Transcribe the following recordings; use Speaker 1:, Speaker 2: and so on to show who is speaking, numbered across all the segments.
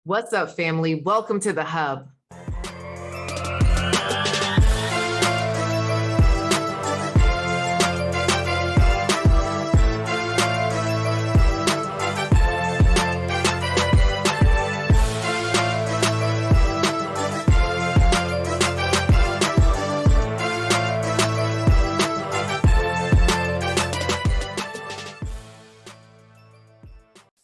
Speaker 1: What's up, family? Welcome to the Hub.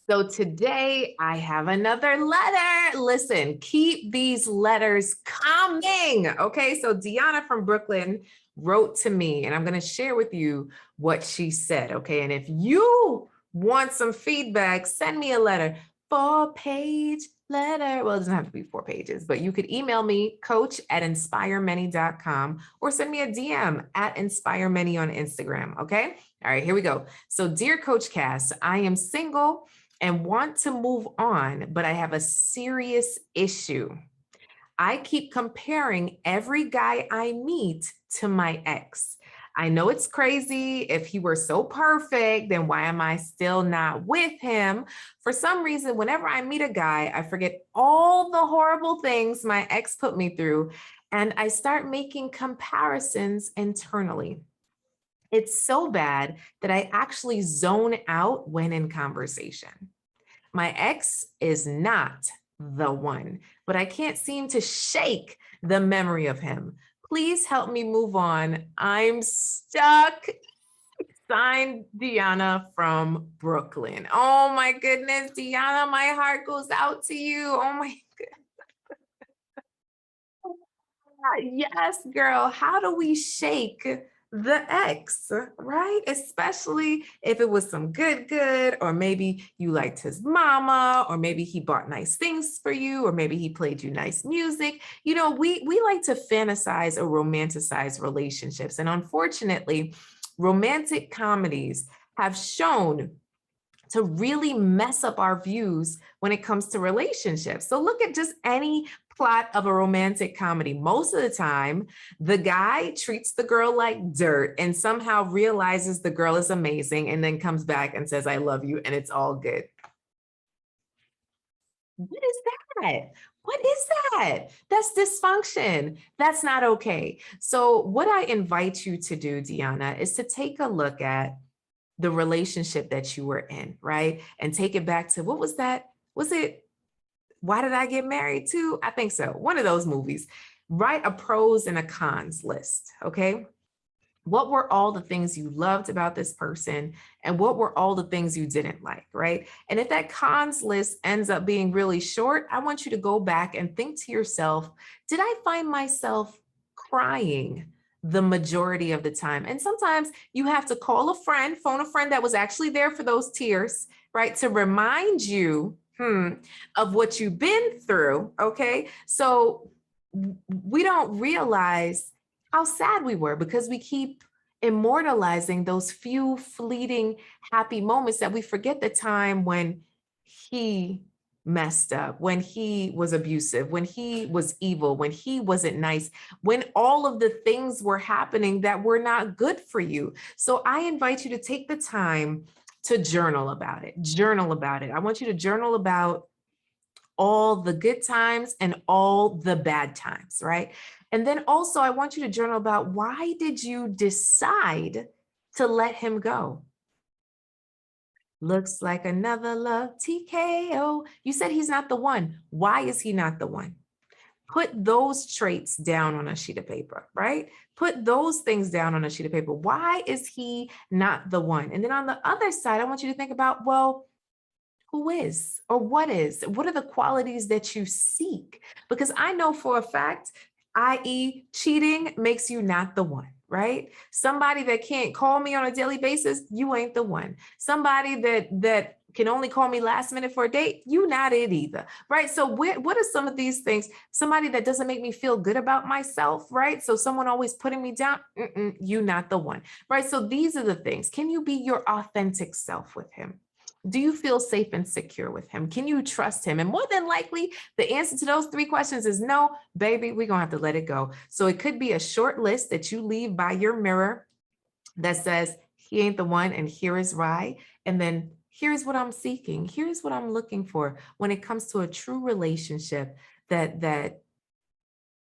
Speaker 1: So today I have another letter. Listen, keep these letters coming. Okay, so Dionna from Brooklyn wrote to me, and I'm going to share with you what she said. Okay, and if you want some feedback, send me a letter. 4-page letter. Well, it doesn't have to be 4 pages, but you could email me, coach@inspiremany.com, or send me a DM at inspiremany on Instagram. Okay, all right, here we go. So, dear Coach Cass, I am single and want to move on, but I have a serious issue. I keep comparing every guy I meet to my ex. I know it's crazy. If he were so perfect, then why am I still not with him? For some reason, whenever I meet a guy, I forget all the horrible things my ex put me through, and I start making comparisons internally. It's so bad that I actually zone out when in conversation. My ex is not the one, but I can't seem to shake the memory of him. Please help me move on. I'm stuck. Signed, Dionna from Brooklyn. Oh my goodness, Dionna, my heart goes out to you. Oh my yes, girl. How do we shake the ex, right? Especially if it was some good, or maybe you liked his mama, or maybe he bought nice things for you, or maybe he played you nice music. You know, we like to fantasize or romanticize relationships. And unfortunately, romantic comedies have shown to really mess up our views when it comes to relationships. So look at just any plot of a romantic comedy. Most of the time, the guy treats the girl like dirt and somehow realizes the girl is amazing and then comes back and says, I love you, and it's all good. What is that? What is that? That's dysfunction. That's not okay. So what I invite you to do, Dionna, is to take a look at the relationship that you were in, right? And take it back to, what was that? Was it Why Did I Get Married To? I think so. One of those movies. Write a pros and a cons list, okay? What were all the things you loved about this person, and what were all the things you didn't like, right? And if that cons list ends up being really short, I want you to go back and think to yourself, did I find myself crying the majority of the time? And sometimes you have to call a friend, phone a friend that was actually there for those tears, right? To remind you of what you've been through, okay? So we don't realize how sad we were because we keep immortalizing those few fleeting happy moments that we forget the time when he messed up, when he was abusive, when he was evil, when he wasn't nice, when all of the things were happening that were not good for you. So I invite you to take the time to journal about it. Journal about it. I want you to journal about all the good times and all the bad times, right? And then also I want you to journal about, why did you decide to let him go? Looks like another love TKO. You said he's not the one. Why is he not the one? Put those traits down on a sheet of paper, right? Put those things down on a sheet of paper. Why is he not the one? And then on the other side, I want you to think about, well, who is, or what is? What are the qualities that you seek? Because I know for a fact, i.e., cheating makes you not the one, right? Somebody that can't call me on a daily basis, you ain't the one. Somebody that can only call me last minute for a date, you not it either, right? So what are some of these things? Somebody that doesn't make me feel good about myself, right? So someone always putting me down, you not the one, right? So these are the things. Can you be your authentic self with him? Do you feel safe and secure with him? Can you trust him? And more than likely, the answer to those 3 questions is no, baby, we're gonna have to let it go. So it could be a short list that you leave by your mirror that says, he ain't the one and here is why. And then here's what I'm seeking. Here's what I'm looking for when it comes to a true relationship that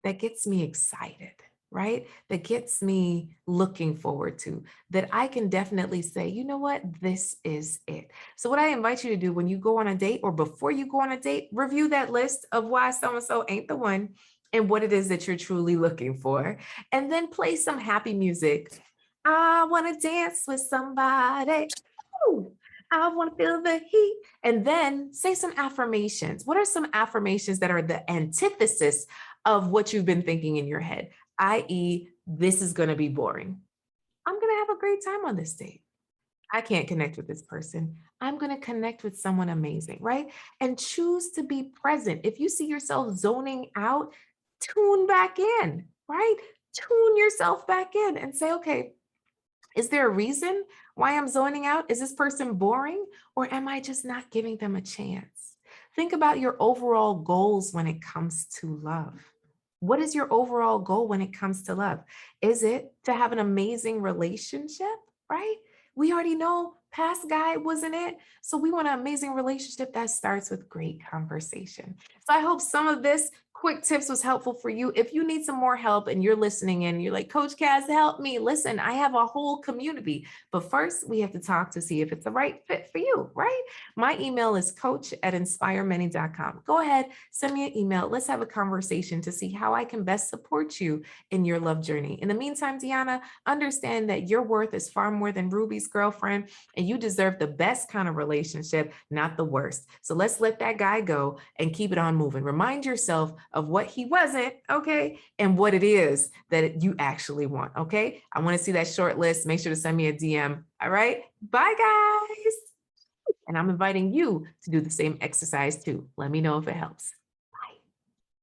Speaker 1: gets me excited, right? That gets me looking forward to, that I can definitely say, you know what, this is it. So, what I invite you to do when you go on a date or before you go on a date, review that list of why so and so ain't the one and what it is that you're truly looking for. And then play some happy music. I want to dance with somebody. Ooh, I want to feel the heat. And then say some affirmations. What are some affirmations that are the antithesis of what you've been thinking in your head, i.e., this is going to be boring. I'm going to have a great time on this date. I can't connect with this person. I'm going to connect with someone amazing, right? And choose to be present. If you see yourself zoning out, tune back in, right? Tune yourself back in and say, okay, is there a reason why I'm zoning out? Is this person boring or am I just not giving them a chance? Think about your overall goals when it comes to love. What is your overall goal when it comes to love? Is it to have an amazing relationship, right? We already know past guy wasn't it. So we want an amazing relationship that starts with great conversation. So I hope some of this quick tips was helpful for you. If you need some more help and you're listening and you're like, Coach Cass, help me. Listen, I have a whole community. But first, we have to talk to see if it's the right fit for you, right? My email is coach@inspiremany.com. Go ahead, send me an email. Let's have a conversation to see how I can best support you in your love journey. In the meantime, Dionna, understand that your worth is far more than Ruby's girlfriend, and you deserve the best kind of relationship, not the worst. So let's let that guy go and keep it on moving. Remind yourself of what he wasn't, okay, and what it is that you actually want, okay? I want to see that short list. Make sure to send me a DM. All right. Bye, guys. And I'm inviting you to do the same exercise too. Let me know if it helps.